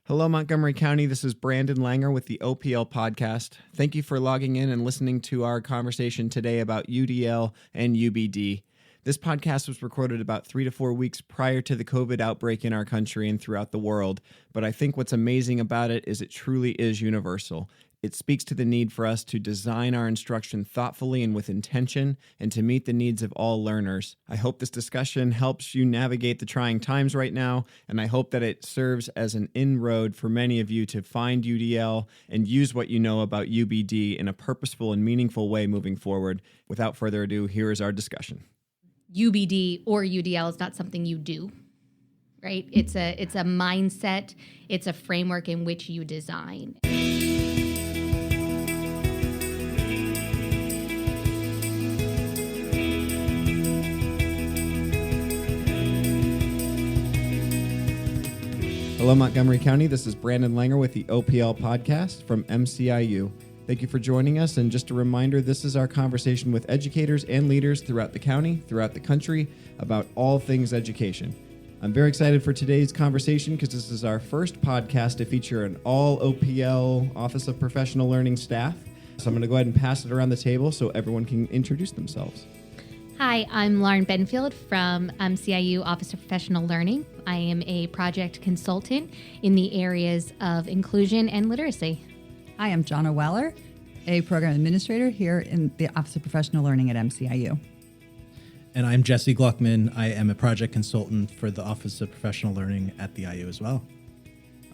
Hello, Montgomery County. This is Brandon Langer with the OPL podcast. Thank you for logging in and listening to our conversation today about UDL and UBD. This podcast was recorded about 3 to 4 weeks prior to the COVID outbreak in our country and throughout the world. But I think what's amazing about it is it truly is universal. It speaks to the need for us to design our instruction thoughtfully and with intention and to meet the needs of all learners. I hope this discussion helps you navigate the trying times right now, and I hope that it serves as an inroad for many of you to find UDL and use what you know about UBD in a purposeful and meaningful way moving forward. Without further ado, here is our discussion. UBD or UDL is not something you do, right? It's a mindset. It's a framework in which you design. Hello, Montgomery County. This is Brandon Langer with the OPL podcast from MCIU. Thank you for joining us. And just a reminder, this is our conversation with educators and leaders throughout the county, throughout the country, about all things education. I'm very excited for today's conversation because this is our first podcast to feature an all OPL Office of Professional Learning staff. So I'm going to go ahead and pass it around the table so everyone can introduce themselves. Hi, I'm Lauren Benfield from MCIU Office of Professional Learning. I am a project consultant in the areas of inclusion and literacy. Hi, I'm Jonna Weller, a program administrator here in the Office of Professional Learning at MCIU. And I'm Jesse Gluckman. I am a project consultant for the Office of Professional Learning at the IU as well.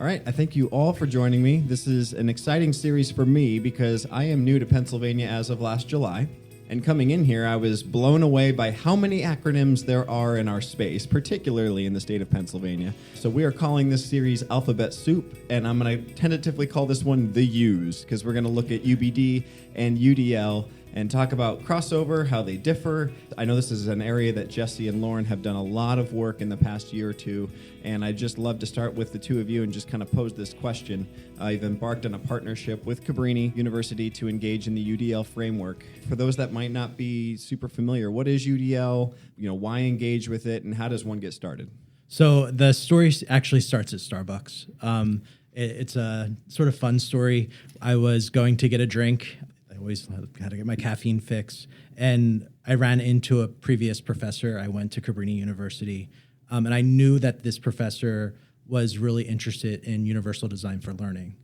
All right, I thank you all for joining me. This is an exciting series for me because I am new to Pennsylvania as of last July. And coming in here, I was blown away by how many acronyms there are in our space, particularly in the state of Pennsylvania. So we are calling this series Alphabet Soup, and I'm going to tentatively call this one The U's, because we're going to look at UBD and UDL and talk about crossover, how they differ. I know this is an area that Jesse and Lauren have done a lot of work in the past year or two, and I'd just love to start with the two of you and just kind of pose this question. I've embarked on a partnership with Cabrini University to engage in the UDL framework. For those that might not be super familiar, what is UDL? Why engage with it, and how does one get started? So the story actually starts at Starbucks. It's a sort of fun story. I was going to get a drink. I always had to get my caffeine fix. And I ran into a previous professor. I went to Cabrini University. And I knew that this professor was really interested in universal design for learning.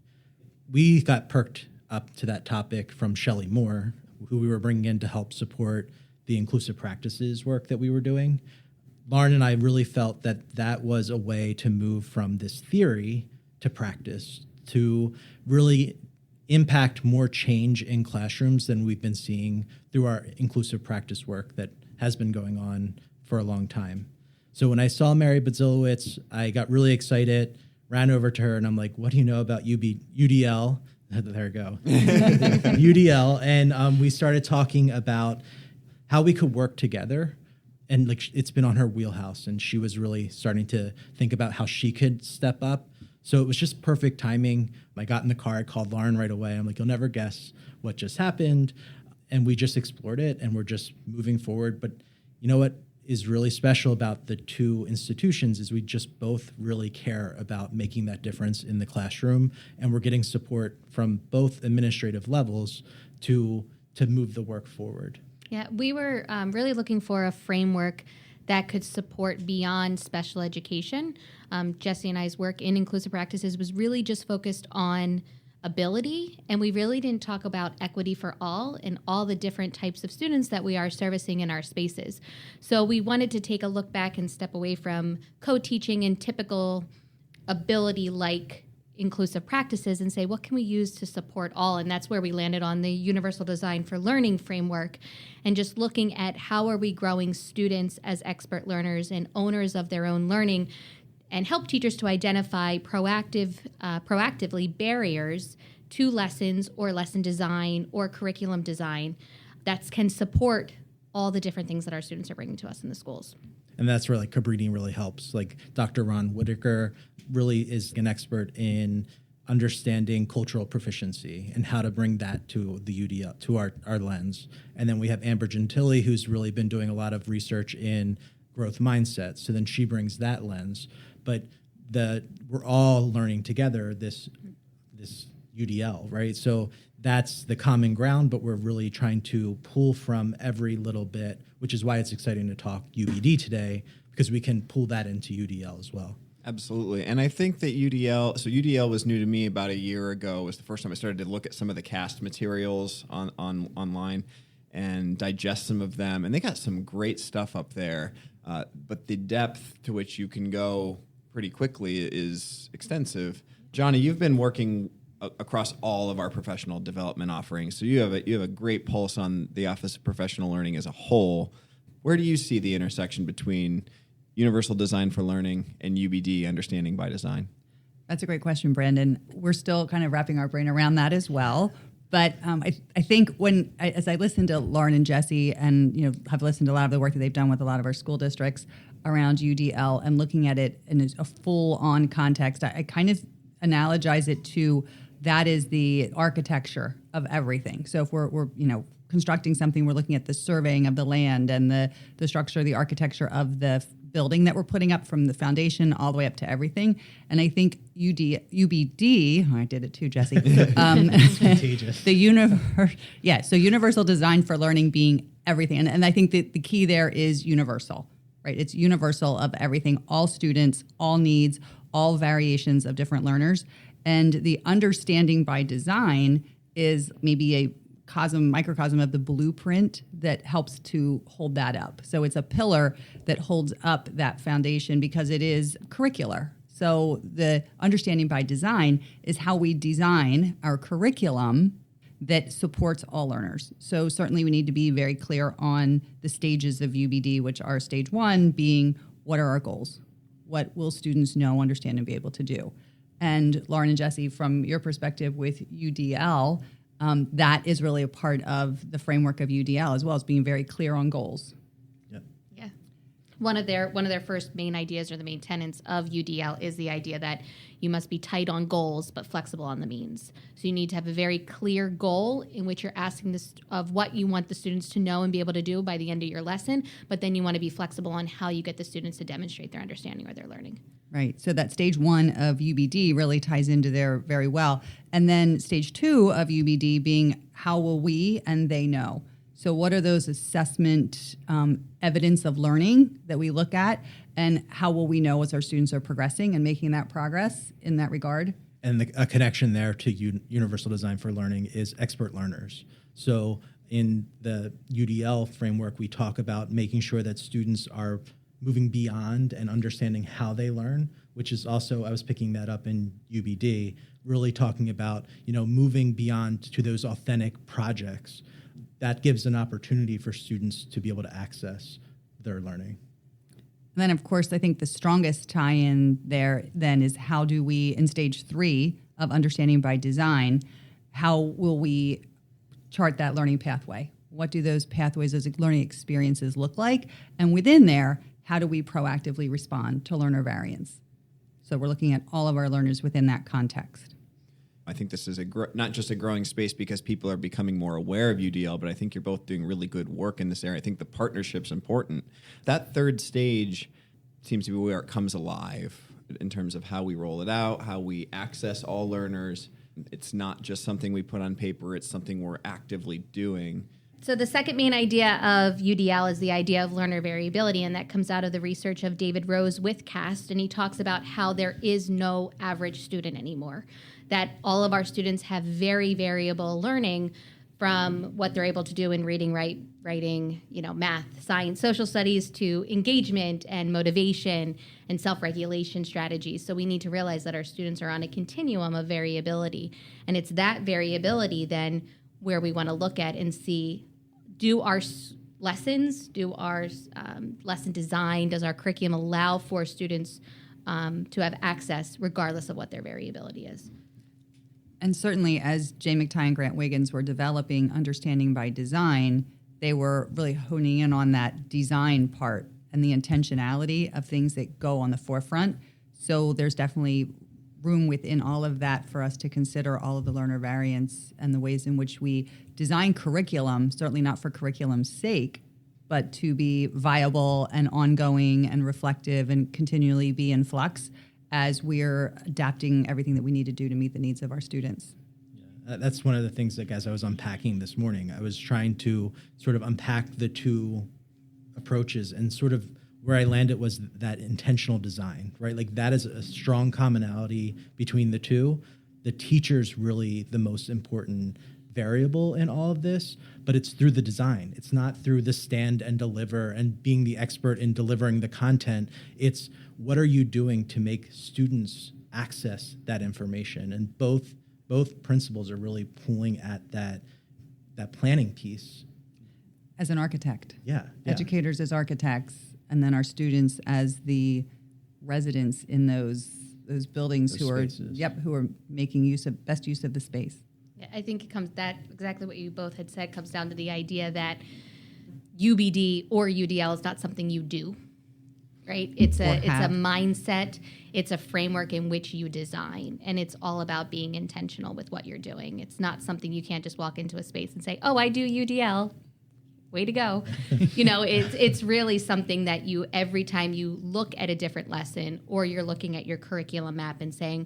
We got perked up to that topic from Shelley Moore, who we were bringing in to help support the inclusive practices work that we were doing. Lauren and I really felt that that was a way to move from this theory to practice, to really impact more change in classrooms than we've been seeing through our inclusive practice work that has been going on for a long time. So when I saw Mary Bazilowicz, I got really excited, ran over to her, and I'm like, what do you know about UDL? There we go. UDL. And we started talking about how we could work together. And it's been on her wheelhouse, and she was really starting to think about how she could step up. So it was just perfect timing. I got in the car, I called Lauren right away. I'm like, you'll never guess what just happened. And we just explored it, and we're just moving forward. But you know what is really special about the two institutions is we just both really care about making that difference in the classroom, and we're getting support from both administrative levels to move the work forward. Yeah, we were really looking for a framework that could support beyond special education. Jesse and I's work in inclusive practices was really just focused on ability, and we really didn't talk about equity for all and all the different types of students that we are servicing in our spaces. So we wanted to take a look back and step away from co-teaching and typical ability-like inclusive practices and say, what can we use to support all? And that's where we landed on the Universal Design for Learning framework, and just looking at how are we growing students as expert learners and owners of their own learning, and help teachers to identify proactively barriers to lessons or lesson design or curriculum design that can support all the different things that our students are bringing to us in the schools. And that's where Cabrini really helps. Dr. Ron Whitaker really is an expert in understanding cultural proficiency and how to bring that to the UDL, to our lens. And then we have Amber Gentili, who's really been doing a lot of research in growth mindset. So then she brings that lens. But we're all learning together this UDL, right? So that's the common ground, but we're really trying to pull from every little bit, which is why it's exciting to talk UBD today, because we can pull that into UDL as well. Absolutely. And I think that UDL was new to me about a year ago. It was the first time I started to look at some of the cast materials online and digest some of them. And they got some great stuff up there. But the depth to which you can go pretty quickly is extensive. Johnny, you've been working across all of our professional development offerings. So you have a great pulse on the Office of Professional Learning as a whole. Where do you see the intersection between Universal Design for Learning and UBD, Understanding by Design? That's a great question, Brandon. We're still kind of wrapping our brain around that as well. But I think as I listen to Lauren and Jesse, and have listened to a lot of the work that they've done with a lot of our school districts around UDL and looking at it in a full-on context, I kind of analogize it to that is the architecture of everything. So if we're constructing something, we're looking at the surveying of the land and the structure, the architecture of the building that we're putting up from the foundation all the way up to everything. And I think UBD, I did it too, Jesse. Contagious. So Universal Design for Learning being everything. And I think that the key there is universal, right? It's universal of everything, all students, all needs, all variations of different learners. And the understanding by design is maybe a microcosm of the blueprint that helps to hold that up. So it's a pillar that holds up that foundation because it is curricular. So the understanding by design is how we design our curriculum that supports all learners. So certainly we need to be very clear on the stages of UBD, which are stage 1 being what are our goals? What will students know, understand, and be able to do? And Lauren and Jesse, from your perspective with UDL, that is really a part of the framework of UDL as well as being very clear on goals. Yep. Yeah. One of their first main ideas or the main tenets of UDL is the idea that you must be tight on goals but flexible on the means. So you need to have a very clear goal in which you're asking of what you want the students to know and be able to do by the end of your lesson, but then you want to be flexible on how you get the students to demonstrate their understanding or their learning. Right. So that stage 1 of UBD really ties into there very well. And then stage 2 of UBD being how will we and they know? So what are those assessment evidence of learning that we look at, and how will we know as our students are progressing and making that progress in that regard? And a connection there to Universal Design for Learning is expert learners. So in the UDL framework, we talk about making sure that students are moving beyond and understanding how they learn, which is also, I was picking that up in UBD, really talking about, moving beyond to those authentic projects. That gives an opportunity for students to be able to access their learning. And then, of course, I think the strongest tie-in there then is how do we, in stage 3 of Understanding by Design, how will we chart that learning pathway? What do those pathways, those learning experiences look like? And within there, how do we proactively respond to learner variance? So we're looking at all of our learners within that context. I think this is not just a growing space because people are becoming more aware of UDL, but I think you're both doing really good work in this area. I think the partnership's important. That third stage seems to be where it comes alive in terms of how we roll it out, how we access all learners. It's not just something we put on paper, it's something we're actively doing. So the second main idea of UDL is the idea of learner variability, and that comes out of the research of David Rose with CAST, and he talks about how there is no average student anymore, that all of our students have very variable learning from what they're able to do in reading, writing, math, science, social studies, to engagement and motivation and self-regulation strategies. So we need to realize that our students are on a continuum of variability, and it's that variability then where we want to look at and see, do our lessons, do our lesson design, does our curriculum allow for students to have access regardless of what their variability is? And certainly as Jay McTighe and Grant Wiggins were developing Understanding by Design, they were really honing in on that design part and the intentionality of things that go on the forefront. So there's definitely room within all of that for us to consider all of the learner variance and the ways in which we design curriculum, certainly not for curriculum's sake, but to be viable and ongoing and reflective and continually be in flux. as we're adapting everything that we need to do to meet the needs of our students. That's one of the things that as I was unpacking this morning, I was trying to sort of unpack the two approaches, and sort of where I landed was that intentional design, right? Like that is a strong commonality between the two. The teacher's really the most important variable in all of this, but it's through the design. It's not through the stand and deliver and being the expert in delivering the content. It's what are you doing to make students access that information? And both principles are really pulling at that planning piece. As an architect. Yeah. Educators as architects, and then our students as the residents in those buildings Those who spaces. who are making best use of the space. Yeah, I think it comes that exactly what you both had said comes down to the idea that UBD or UDL is not something you do, right? It's a mindset. It's a framework in which you design, and it's all about being intentional with what you're doing. It's not something you can't just walk into a space and say, "Oh, I do UDL." Way to go. It's really something that you, every time you look at a different lesson or you're looking at your curriculum map and saying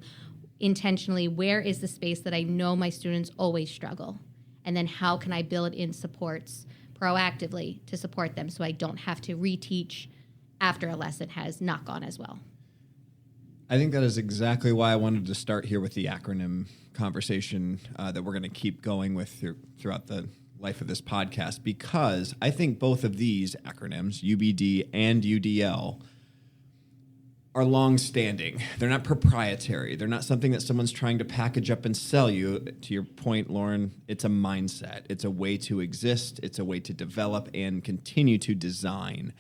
intentionally, where is the space that I know my students always struggle? And then how can I build in supports proactively to support them so I don't have to reteach after a lesson has not gone as well? I think that is exactly why I wanted to start here with the acronym conversation that we're going to keep going with throughout the life of this podcast, because I think both of these acronyms, UBD and UDL, are long-standing. They're not proprietary. They're not something that someone's trying to package up and sell you. To your point, Lauren, it's a mindset. It's a way to exist. It's a way to develop and continue to design.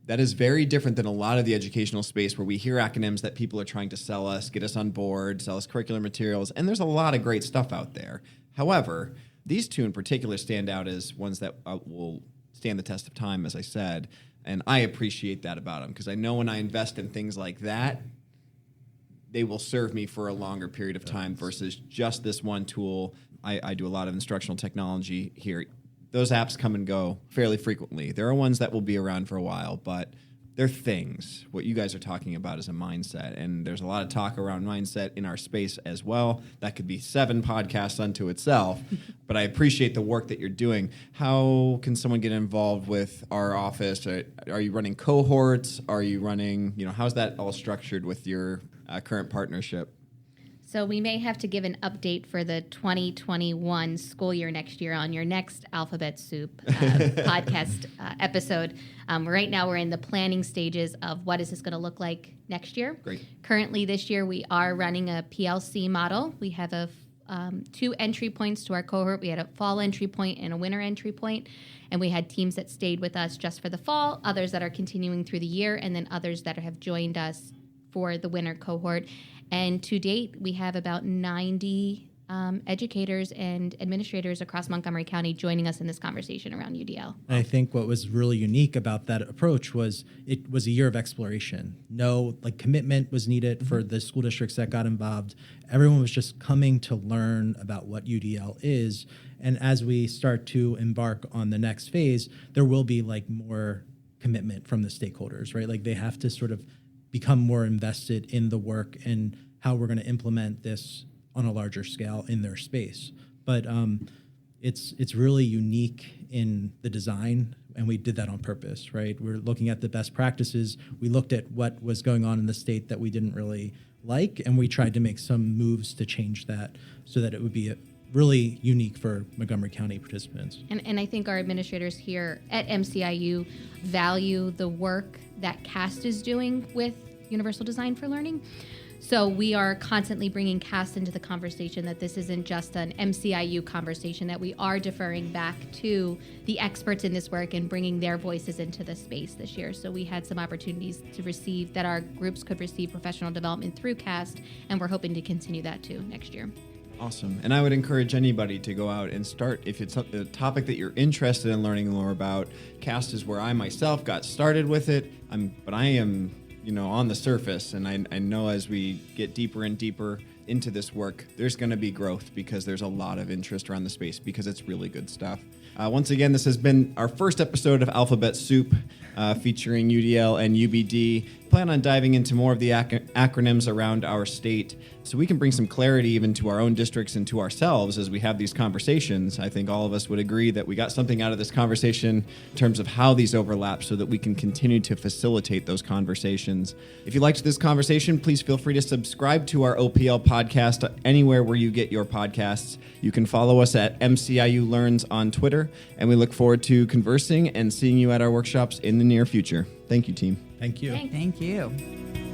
That is very different than a lot of the educational space where we hear acronyms that people are trying to sell us, get us on board, sell us curricular materials, and there's a lot of great stuff out there. However, these two in particular stand out as ones that will stand the test of time, as I said, and I appreciate that about them because I know when I invest in things like that, they will serve me for a longer period of time versus just this one tool. I do a lot of instructional technology here. Those apps come and go fairly frequently. There are ones that will be around for a while, but they're things. What you guys are talking about is a mindset, and there's a lot of talk around mindset in our space as well. That could be 7 podcasts unto itself, but I appreciate the work that you're doing. How can someone get involved with our office? Are you running cohorts? Are you running, how's that all structured with your current partnership? So we may have to give an update for the 2021 school year next year on your next Alphabet Soup podcast episode. Right now we're in the planning stages of what is this going to look like next year. Great. Currently this year we are running a PLC model. We have 2 entry points to our cohort. We had a fall entry point and a winter entry point, and we had teams that stayed with us just for the fall, others that are continuing through the year, and then others that have joined us for the winter cohort. And to date, we have about 90 educators and administrators across Montgomery County joining us in this conversation around UDL. And I think what was really unique about that approach was it was a year of exploration. No commitment was needed for the school districts that got involved. Everyone was just coming to learn about what UDL is. And as we start to embark on the next phase, there will be more commitment from the stakeholders, right? They have to sort of become more invested in the work and how we're going to implement this on a larger scale in their space. But it's really unique in the design, and we did that on purpose, right? We're looking at the best practices. We looked at what was going on in the state that we didn't really like, and we tried to make some moves to change that so that it would be really unique for Montgomery County participants. And I think our administrators here at MCIU value the work that CAST is doing with Universal Design for Learning. So we are constantly bringing CAST into the conversation, that this isn't just an MCIU conversation, that we are deferring back to the experts in this work and bringing their voices into the space this year. So we had some opportunities to receive, that our groups could receive professional development through CAST, and we're hoping to continue that too next year. Awesome. And I would encourage anybody to go out and start, if it's a topic that you're interested in learning more about. CAST is where I myself got started with it, but I am on the surface, and I know as we get deeper and deeper into this work, there's going to be growth because there's a lot of interest around the space because it's really good stuff. Once again, this has been our first episode of Alphabet Soup featuring UDL and UBD. plan on diving into more of the acronyms around our state so we can bring some clarity even to our own districts and to ourselves as we have these conversations. I think all of us would agree that we got something out of this conversation in terms of how these overlap so that we can continue to facilitate those conversations. If you liked this conversation, please feel free to subscribe to our OPL podcast anywhere where you get your podcasts. You can follow us at MCIU Learns on Twitter, and we look forward to conversing and seeing you at our workshops in the near future. Thank you, team. Thank you. Thanks. Thank you.